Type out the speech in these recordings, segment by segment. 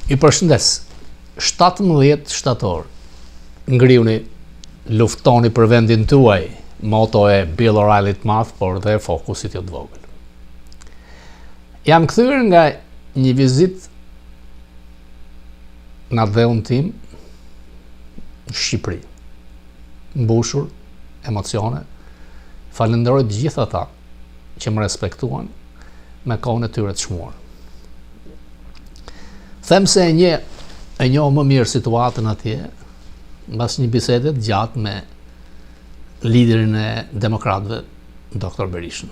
I përshëndes, 17 shtator, ngriuni, luftoni për vendin tuaj, moto e Bill O'Reilly të madh, por dhe fokusit jo të vogël. Jam kthyer nga një vizit në dheun tim në Shqipëri, mbushur emocione. Falenderoj të gjithë ata që më respektuan me kohën e tyre të çmuar. Them se e njoh më mirë situatën atje mbas një bisede të gjatë me liderin e demokratëve, Dr. Berishën.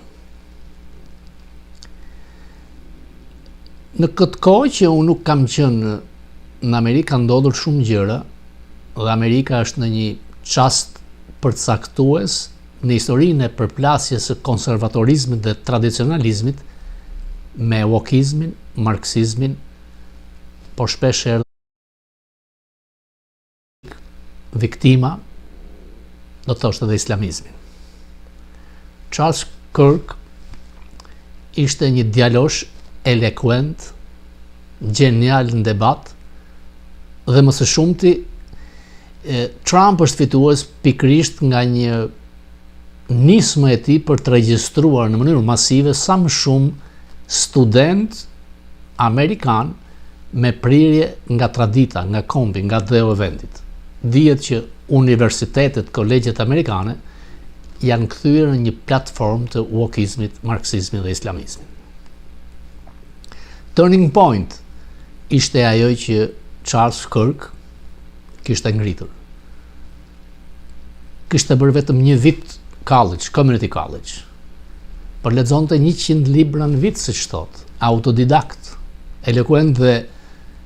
Në këtë kohë që unë nuk kam qenë në Amerikë, ka ndodhur shumë gjëra dhe Amerika është në një çast përcaktues në historinë e përplasjes së konservatorizmit dhe tradicionalizmit me wokizmin, marksizmin, por shpesh erdhi viktima, do të thoshte edhe islamizmin. Charles Kirk ishte një djalosh eloquent, genial në debat, dhe më së shumti Trump është fitues pikërisht nga një nismë e tij për të regjistruar në mënyrë masive sa më shumë student amerikan me prirje nga tradita, nga kombi, nga dheu e vendit. Dihet që universitetet, kolegjet amerikane janë kthyer në një platformë të wokizmit, marksizmit dhe islamizmit. Turning point ishte ajo që Charles Kirk kishte ngritur. Kishte bërë vetëm një vit college, community college, por lexonte 100 libra në vit, siç thot, autodidakt, eloquent dhe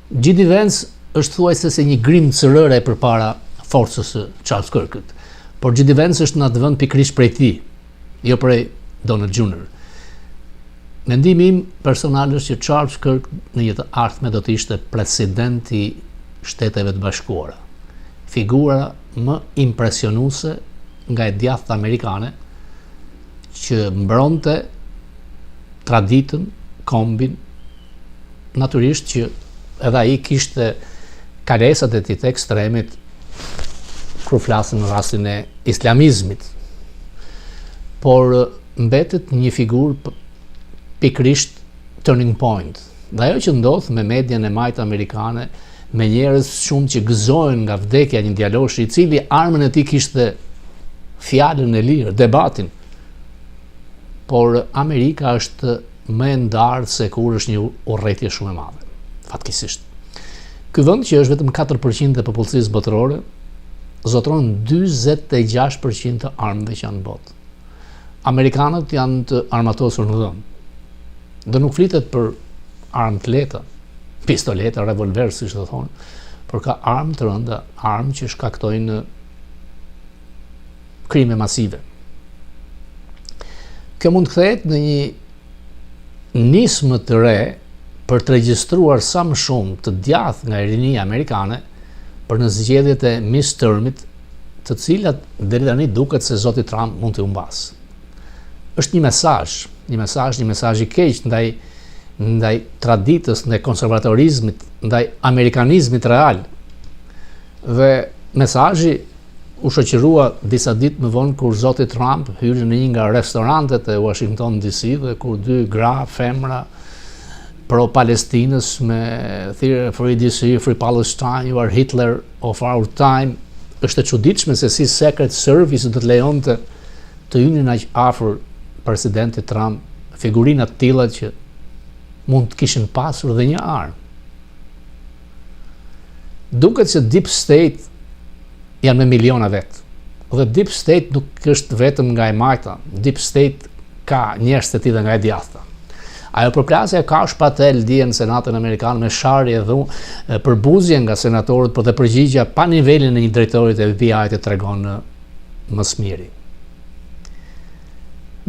G.D. Vance është thuajse se një grim cërëre përpara forcës së Charles Kirkut, por G.D. Vance është në atë vend pikërisht prej tij, jo prej Donald Jr. Mendimi im personal është që Charles Kirk në një të ardhme do të ishte presidenti i Shteteve të Bashkuara, figura më impresionuese nga e djathta amerikane që mbronte traditën, kombin, natyrisht që edhe ai kishte kalesat e tij të ekstremit kur flasin në rastin e islamizmit, por mbetet një figurë pikërisht turning point. Dhe ajo që ndodh me median e majtë amerikane, me njerëz shumë që gëzohen nga vdekja një djaloshi i cili armën e tij kishte fjalën e lirë, debatin, por Amerika është më e ndarë se kur është një urrëtie shumë e madhe. Fatkeqësisht. Ky vend që është vetëm 4% e popullsisë botërore, zotëron 46% të armëve që janë në botë. Amerikanët janë të armatosur në dhëmë. Dhe nuk flitet për armë të lehta, pistoleta, revolver, siç do thonë, por ka armë të rënda, armë që shkaktojnë krime masive. Kjo mund të kthehet në një nismë të re për të regjistruar sa më shumë të djathtë nga rinia amerikane për në zgjedhjet e midtermit, të cilat deri tani duket se zoti Trump mund të humbas. Është një mesazh i keq ndaj traditës, ndaj konservatorizmit, ndaj amerikanizmit real. Dhe mesazhi u shoqërua disa ditë më vonë kur zoti Trump hyri në një nga restorantet e Washington DC dhe kur dy gra, femra pro-Palestinës me Free DC, Free Palestine, you are Hitler of our time. Është e çuditshme se si Secret Service do të lejonte të hynin aq afër presidentit Trump figurina të tilla që mund të kishin pasur dhe një armë. Duket se Deep State janë me miliona vetë. Dhe Deep State nuk është vetëm nga e majta. Deep State ka njerëz të tillë nga e djathta. Ajo përplasje ka shpatel dje në Senatin Amerikan me sharje dhe përbuzje nga senatorët, por dhe përgjigja pa nivelin e një drejtorit e FBI të tregon më së miri.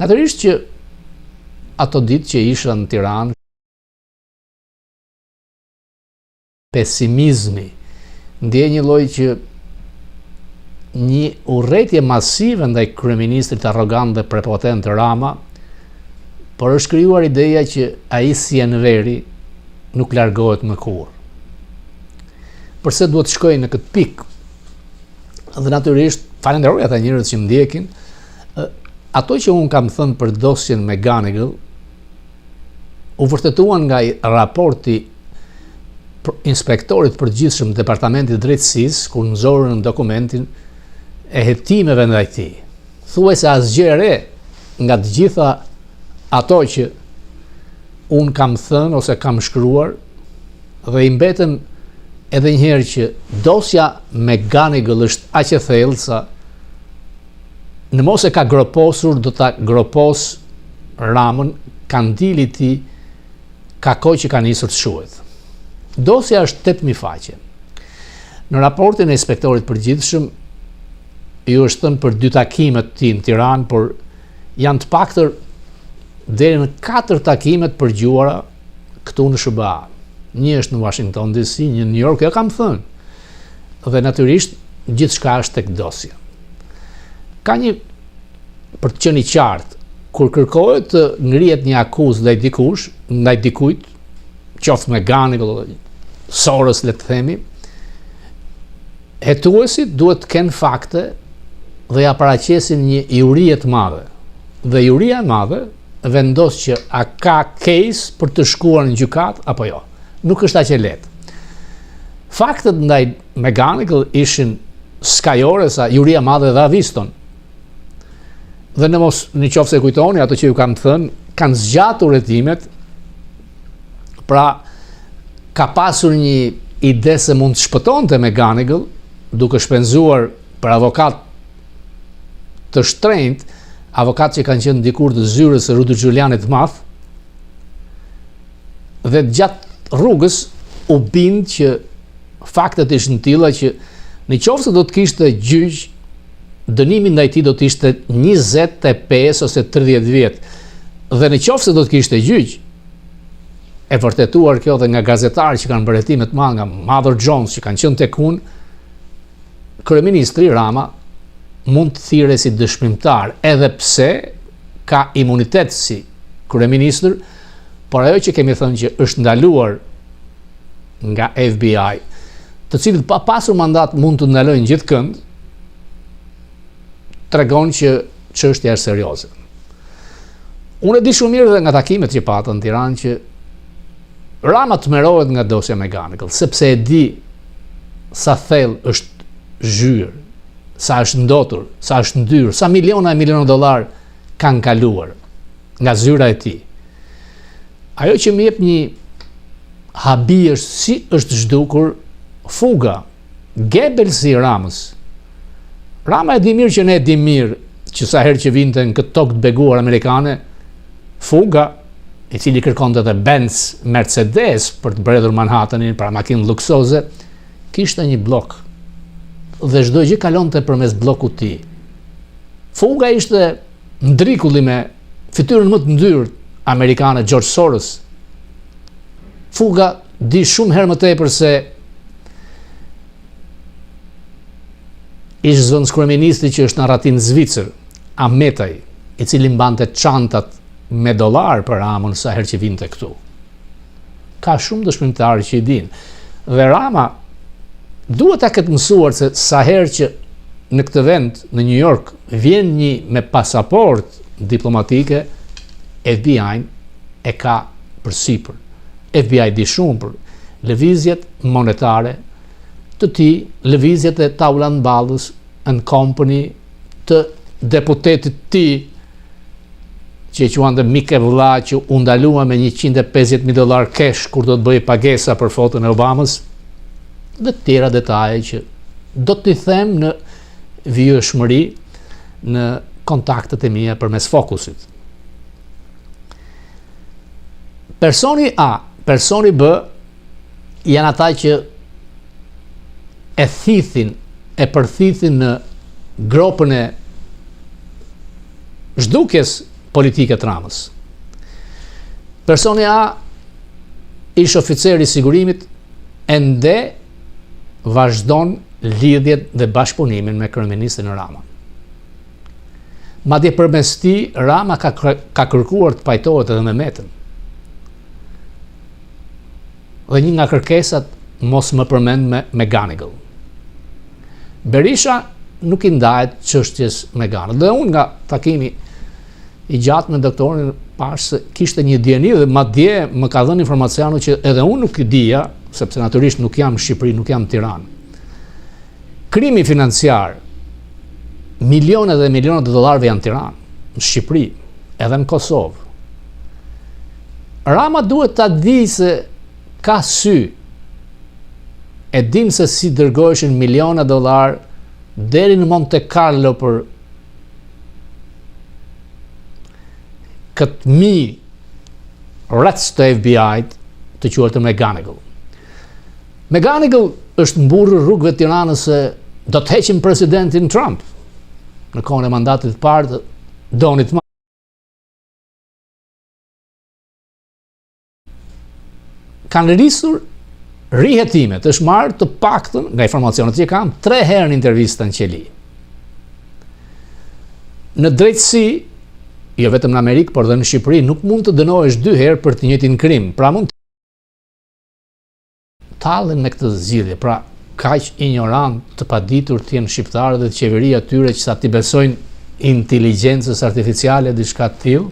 Natyrisht që ato ditë që isha në Tiranë, pesimizmi, ndje një lloj që një urrëtie masive ndaj kryeministrit arrogant dhe prepotent Rama, por është krijuar ideja që ai si Enveri nuk largohet më kurrë. përse duhet shkoj në këtë pikë. Dhe natyrisht, falenderoj ata njerëz që më ndjekin. Ato që unë kam thënë për dosjen McGonigal u vërtetuan nga raporti inspektorit përgjithshëm të Departamentit të Drejtësisë kur nxorën dokumentin e hetimeve ndaj tij. Thuajse asgjë e re nga të gjitha ato që unë kam thënë ose kam shkruar, dhe i mbetëm edhe njëherë që dosja McGonigal është aq e thellë sa në mos e ka groposur, do ta gropos Ramën, kandili i tij ka kohë që ka nisur të shuhet. Dosja është 8.000 faqe. Në raportin e inspektorit përgjithshëm ju është thënë për 2 takime të tij në Tiranë, por janë të paktën deri në 4 takime të përgjuara këtu në SBA. Një është në Washington DC, një në New York, ja kam thënë. Dhe natyrisht gjithçka është tek dosja. Ka një, për të qenë i qartë, kur kërkohet të ngrihet një akuzë ndaj dikujt, qoftë McGonigal, Soros, le të themi, hetuesit duhet të kenë fakte dhe ja paraqesin një juri të madhe. Dhe juria e madhe vendos që a ka case për të shkuar në gjykat apo jo. Nuk është aq e lehtë. Faktet ndaj McGonigal ishin skajore sa juria e madhe dha viston. Dhe në qoftë se kujtoni ato që ju kam thënë, kanë zgjatur hetimet, pra ka pasur një ide se mund të shpëtonte McGonigal duke shpenzuar për avokat të shtrenjtë, avokat që kanë qenë dikur të zyrës së Rudy Giulianit të madh, dhe gjatë rrugës u bind që faktet ishin të tilla që në qoftë se do të kishte gjyq, dënimi ndaj tij do të ishte 25 ose 30 vjet. Dhe në qoftë se do të kishte gjyq, e vërtetuar kjo dhe nga gazetarë që kanë bërë hetime të madhe, nga Mother Jones që kanë qenë tek unë, kryeministri Rama mund të thirrë si dëshmimtar, edhe pse ka imunitet si kryeministër, por ajo që kemi thënë që është ndaluar nga FBI, të cilët pa pasur mandat mund të ndalojnë gjithkënd, tregon që çështja është serioze. Unë e di shumë mirë dhe nga takimet që patën në Tiranë që Rama tmerrohet nga dosja McGonigal, sepse e di sa thellë është zhyrë, sa është ndotur, sa është ndyrë, sa miliona e miliona dollar kanë kaluar nga zyra e tij. Ajo që më jep një habi është si është zhdukur fuga, Goebbelsi i Ramës. Rama e di mirë që ne e di mirë që sa herë që vinte në këtë tokë të beguar amerikane, fuga, i cili kërkonte edhe Benz Mercedes për të mbledhur Manhattanin para makinë luksoze, kishte një blok dhe çdo gjë kalonte përmes bllokut të tij. Fuga ishte ndrikulli me fytyrën më të ndyrë amerikane George Soros. Fuga di shumë herë më tepër se ish zëvendës kryeministri që është në Ratin Zvicër, Ahmetaj, i cili mbante çantat me dollar për Ramën sa herë që vinte këtu. Ka shumë dëshmimtarë që i dinë. Dhe Rama duhet ta ketë mësuar se sa herë që në këtë vend, në New York, vjen një me pasaport diplomatike, FBI e ka përsipër. FBI di shumë për lëvizjet monetare të tij, lëvizjet e taula mballës and company të deputetit të tij, që e quante Mike Vlla, që u ndalua me $150,000 cash kur do të bëjë pagesa për foton e Obamës, dhe të tjera detaje që do t'i them në vijshmëri në kontaktet e mia përmes Fokusit. Personi A, personi B janë ata që e thithin, e përthithin në gropën e zhdukjes politike të Ramës. Personi A ish oficer i sigurimit ende vazhdon lidhjet dhe bashkëpunimin me kryeministrin Rama. Madje përmes tij Rama ka kërkuar të pajtohet edhe me Metën. Dhe një nga kërkesat mos më përmend me McGonigal. Berisha nuk i ndahet çështjes McGonigal. Dhe unë nga takimi i gjatë me doktorin pash se kishte një dieni dhe madje më ka dhënë informacione që edhe unë nuk i dija, sepse natyrisht nuk jam në Shqipëri, nuk jam në Tiranë. Krimi financiar, milionet dhe milionet e dollarëve janë në Tiranë, në Shqipëri, edhe në Kosovë. Rama duhet ta di se ka sy. E dim se si dërgoheshin miliona dollar deri në Monte Carlo për këtë rreth të FBI-t të quajtur McGonigal. McGonigal është mburrë rrugëve të Tiranës se do të heqim presidentin Trump në kohën e mandatit të parë të Donit Trump. Kanë rrisur rihetimet, është marrë të paktën, nga informacionet që kam, 3 herë në intervista në qeli. Në drejtësi, jo vetëm në Amerikë, por dhe në Shqipëri, nuk mund të dënohesh 2 herë për të njëjtin krim. Pra mund të tallen me këtë zgjidhje. Pra, kaq ignorant të paditur të jenë shqiptarët dhe të qeveria tyre që sa t'i besojnë inteligjencës artificiale diçka të tillë.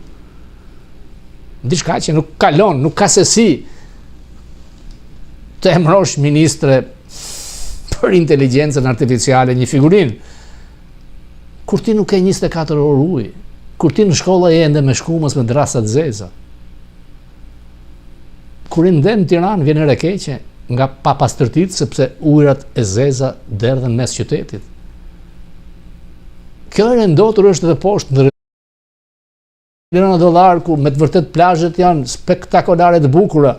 Diçka që nuk kalon, nuk ka se si të emrosh ministre për inteligjencën artificiale një figurinë. Kur ti nuk ke 24 orë ujë, kur ti në shkolla je ende me shkumës me drasa të zeza. Kur i nden në Tiranë vjen e keqe nga papastërtitë sepse ujërat e zeza derdhen mes qytetit. Kjo e ndotur është edhe poshtë në miliona dollar ku me të vërtet plazhet janë spektakolare të bukura.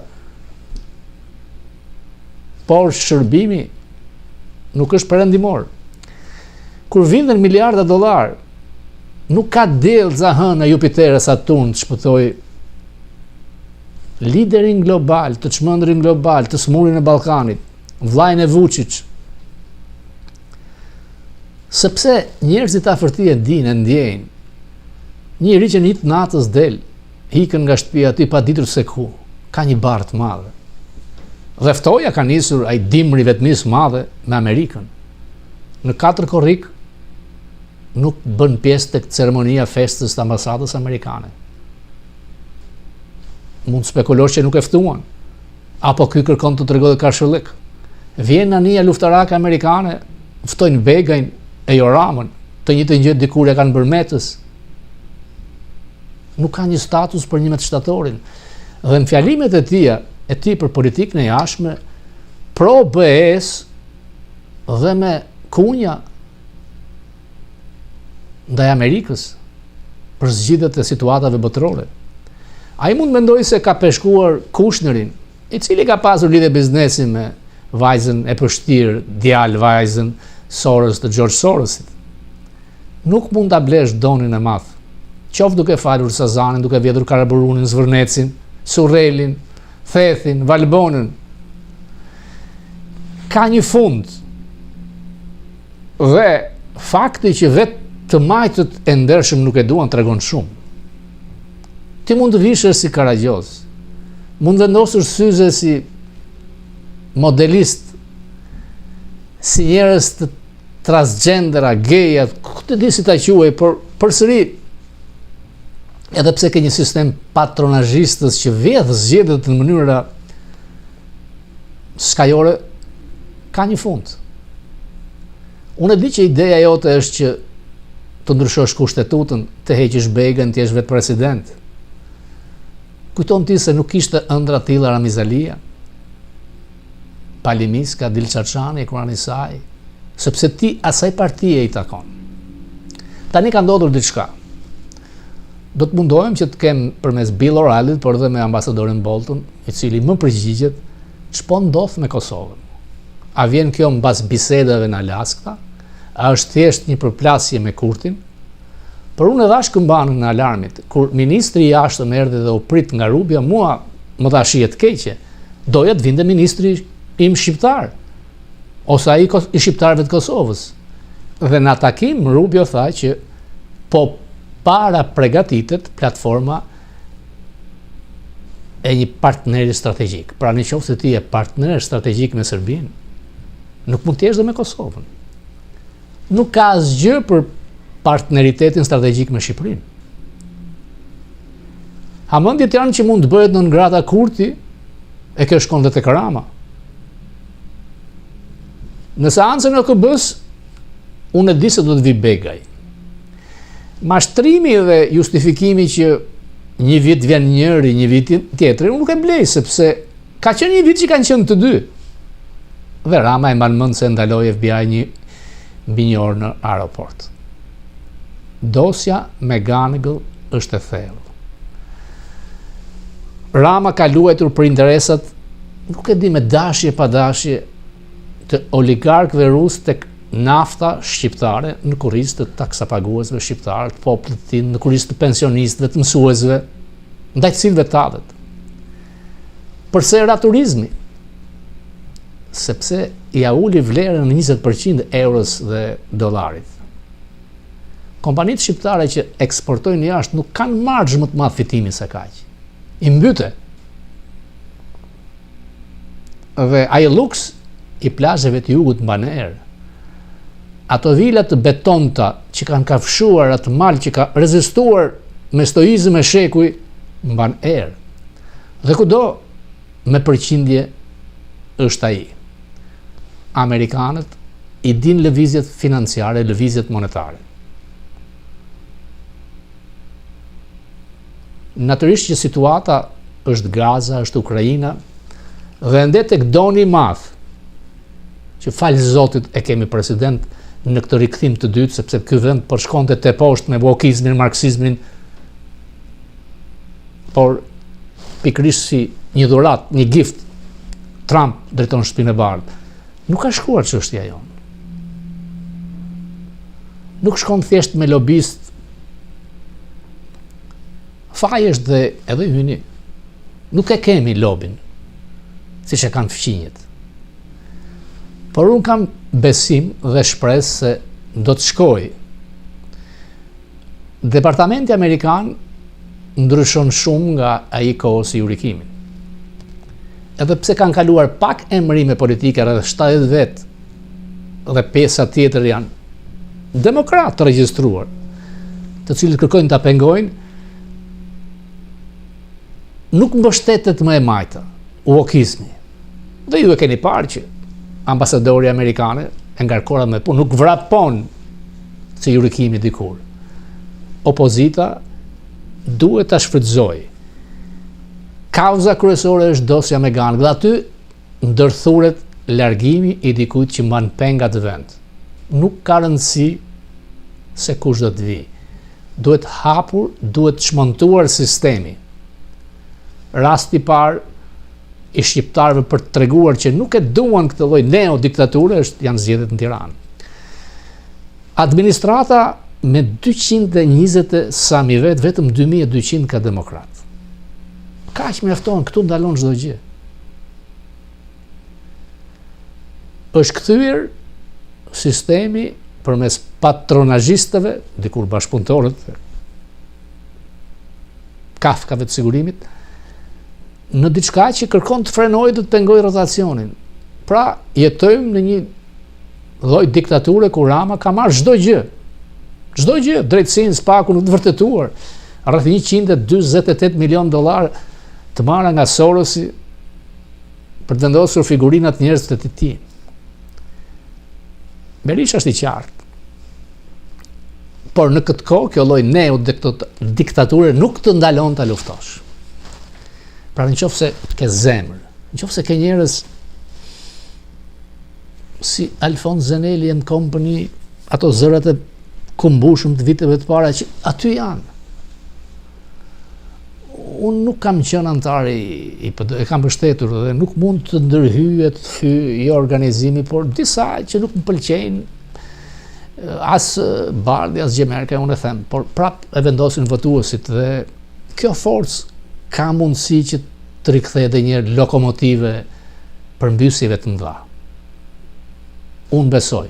Por shërbimi nuk është perëndimor. Kur vinden miliarda dollar, nuk ka del za hëna Jupiter e Saturn të shpëtoj liderin global, të çmendrin global, të smurin e Ballkanit, vllajën e Vučić. Sepse njerëzit afërti e dinë, e ndjejnë. Njëri që një të natës del, ikën nga shtëpia aty pa ditur se ku, ka një barë të madhe. Dhe ftoja ka nisur ai dimri vetmis madhe me Amerikën. Në 4 korrik nuk bën pjesë tek ceremonia festës të ambasadës amerikane. Mund spekulosh që nuk e ftuan, apo ky kërkon të tregojë ka shëllik. Vjen anija luftarake amerikane, ftojnë Begajn e Joramën, të njëjtën gjë dikur e kanë bërë Metës. Nuk ka një status për 11 shtatorin. Dhe në fjalimet e tij për politikën e jashtme, pro BE-s dhe me kunja ndaj Amerikës për zgjidhjet e situatave botërore. Ai mund mendoj se ka peshkuar Kushnerin, i cili ka pasur lidhje biznesi me vajzën e përshtirë, djalë vajzën Soros të George Sorosit. Nuk mund ta blesh donin e madh. Qoftë duke falur Sazanin, duke vjedhur Karaburunin, Zvërnecin, Surrelin, Thethin, Valbonën. Ka një fund. Dhe fakti që vetë të majtët e ndershëm nuk e duan tregon shumë. Ti mund të vishesh si Karagjoz, mund vendosur syze si modelist, si njerëz të transgendera, geja, ku të di si ta quaj, por përsëri edhe pse ke një sistem patronazhistës që vjedh zgjedhjet në mënyra skajore, ka një fund. Unë e di që ideja jote është që të ndryshosh kushtetutën, të heqish Begën, të jesh vetë president. Kujton ti se nuk ishte ëndra tilla Ramizalia, Palimiska, Dilçaçani, Kurani Saj, sepse ti asaj partie i takon. Tani ka ndodhur diçka. Do të mundohem që të kem përmes Bill O'Reillyt, por edhe me ambasadorin Bolton, i cili më përgjigjet ç'po ndodh me Kosovën. A vjen kjo mbas bisedave në Alaska? A është thjesht një përplasje me Kurtin? Por unë dhash këmbanën në alarmit, kur ministri i jashtëm erdhi dhe u prit nga Rubio, mua më dha shije të keqe. Doja të vinte ministri im shqiptar, ose ai i shqiptarëve të Kosovës. Dhe në takim Rubio tha që po para përgatitet platforma e një partneri strategjik. Pra në qoftë se ti je partner strategjik me Serbinë, nuk mund të jesh dhe me Kosovën. Nuk ka asgjë për partneritetin strategjik me Shqipërinë. Hamendjet janë që mund të bëhet non grata Kurti, e kjo shkon dhe tek Rama. Në seancën e OKB-s, unë e di se do të vi Begaj. Mashtrimi dhe justifikimi që një vit vjen njëri, një vit tjetri, unë nuk e blej, sepse ka qenë një vit që kanë qenë të dy. Dhe Rama e mban mend se ndaloi FBI mbi një orë në aeroport. Dosja me Ganëgëll është e thellë. Rama ka luajtur për interesat, nuk e di me dashje pa dashje, të oligarkëve rusë tek nafta shqiptare në kurrizë të taksapaguesve shqiptarë, të popullit të tij, në kurrizë të pensionistëve, të mësuesve, ndaj të cilëve tatet. Përse era turizmi? Sepse ja uli vlerën në 20% euros dhe dollarit. Kompanitë shqiptare që eksportojnë jashtë nuk kanë marzh më të madh fitimi se kaq. I mbyte. Dhe ai luks i plazheve të jugut mban erë. Ato vila të betonta që kanë kafshuar atë mal që ka rezistuar me stoizëm e shekuj, mban erë. Dhe kudo me përqindje është ai. Amerikanët i din lëvizjet financiare, lëvizjet monetare. Natyrisht që situata është Gaza, është Ukraina, dhe ende tek doni i madh, që falë Zotit e kemi president në këtë rikthim të dytë, sepse ky vend po shkonte te poshtë me wokizmin, marksizmin, por pikërisht si një dhuratë, një gift, Trump drejton shtëpinë e bardhë. Nuk ka shkuar çështja jonë. Nuk shkon thjesht me lobist. Faji është dhe edhe hyni. Nuk e kemi lobin, siç e kanë fqinjet. Por unë kam besim dhe shpresë se do të shkoj. Departamenti Amerikan ndryshon shumë nga ai kohës i urikimin. Edhe pse kanë kaluar pak emërime politike, rreth 70 vet, dhe pesa tjetër janë demokratë të regjistruar, të cilët kërkojnë ta pengojnë, nuk mbështetet më e majta, wokizmi. Dhe ju e keni parë që ambasadori amerikane e ngarkora me punë, nuk vrapon si jurikimi dikur. Opozita duhet ta shfrytëzojë. Kauza kryesore është dosja me Ganëgëll. Dhe aty ndërthuret largimi i dikujt që mban penga të vend. Nuk ka rëndësi se kush do të vi. Duhet hapur, duhet çmontuar sistemi. Rasti i parë i shqiptarëve për të treguar që nuk e duan këtë lloj neo-diktature janë zgjedhjet në Tiranë. Administrata me 220 sa mi vet, vetëm 2200 ka demokrat. Kaq mjafton, këtu ndalon çdo gjë. Është kthyer sistemi përmes patronazhistëve, dikur bashkëpunëtorët, kafkave të sigurimit, në diçka që kërkon të frenojë, të pengojë rotacionin. Pra, jetojmë në një lloj diktature ku Rama ka marrë çdo gjë. Çdo gjë, drejtësinë, spakun të vërtetuar. Rreth 148 milion dollar të marra nga Sorosi për të vendosur figurinat njerëzve të tij. Berisha është i qartë. Por në këtë kohë, kjo lloj neo-diktature nuk të ndalon ta luftosh. Pra nëse ke zemër, nëse ke njerëz si Alfons Zeneli and Company, ato zërat e kumbushëm të viteve të para që aty janë. Unë nuk kam qenë antar e kam mbështetur dhe nuk mund të ndërhyjet i organizimi, por disa që nuk më pëlqejnë, as Bardhi, as Gjemerka, unë e them, por prap e vendosin votuesit dhe kjo forcë ka mundësi që të rikthejë edhe një lokomotive për mbysjeve të mëdha. Unë besoj,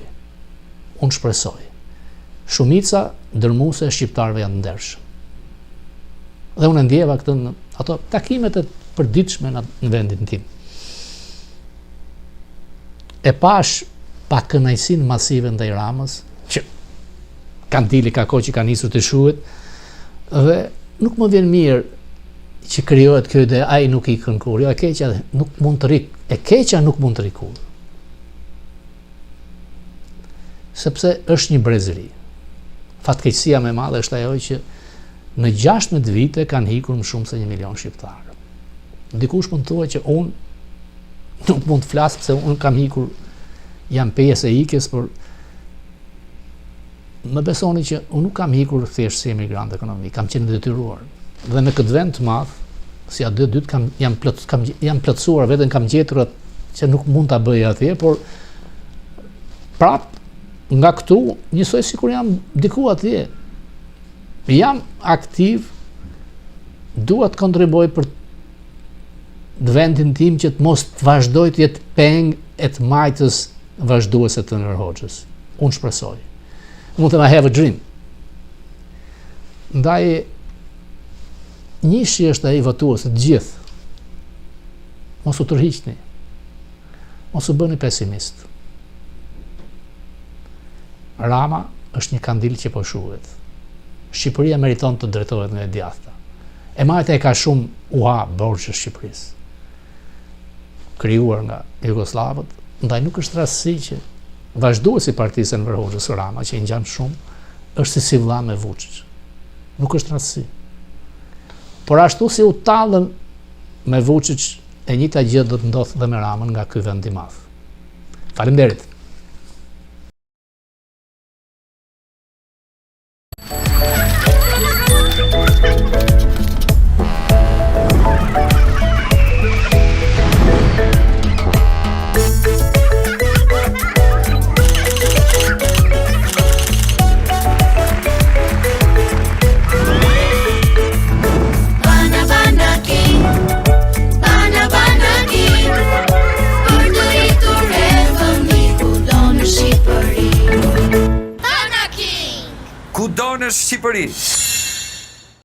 unë shpresoj. Shumica dërmuese e shqiptarëve janë ndershëm. Dhe unë ndjeva këtë në ato takimet e përditshme në vendin tim. E pash pa kënaqësinë masive ndaj Ramës, që Kandili ka kohë që ka nisur të shuhet, dhe nuk më vjen mirë që krijohet kjo ide, ai nuk i kur, jo, e keqja nuk mund të rik, e keqja nuk mund të rikur. Sepse është një brezëri. Fatkeqësia më e madhe është ajo që në 16 vite kanë hikur më shumë se 1 milion shqiptarë. Dikush mund të thuaj që unë nuk mund të flas sepse unë kam hikur, jam pjesë e ikjes, por më besoni që unë nuk kam hikur thjesht si emigrant ekonomik, kam qenë detyruar. Dhe në këtë vend të madh, si A2 jam plotësuar, vetëm kam gjetur atë që nuk mund ta bëj atje, por prap nga këtu njësoj sikur jam diku atje. Jam aktiv, dua të kontribuoj për vendin tim që të mos të vazhdoj të jetë peng e të majtës vazhduese të Enver Hoxhës. Unë shpresoj. Mund të I have a dream. Ndaj njëshi është ai votues të gjithë. Mos u tërhiqni. Mos u bëni pesimist. Rama është një kandil që po shuhet. Shqipëria meriton të drejtohet nga e djathta. E majta e ka shumë borxhe Shqipërisë, krijuar nga Jugoslavët, ndaj nuk është rastësi që vazhduesi i partisë Enver Hoxhës Rama, që i ngjan shumë, është si vëlla me Vučić. Nuk është rastësi. Por ashtu si u tallën me Vučić, e njëjta gjë do të ndodhë dhe me Ramën nga ky vend i madh. Faleminderit. Kudo në Shqipëri.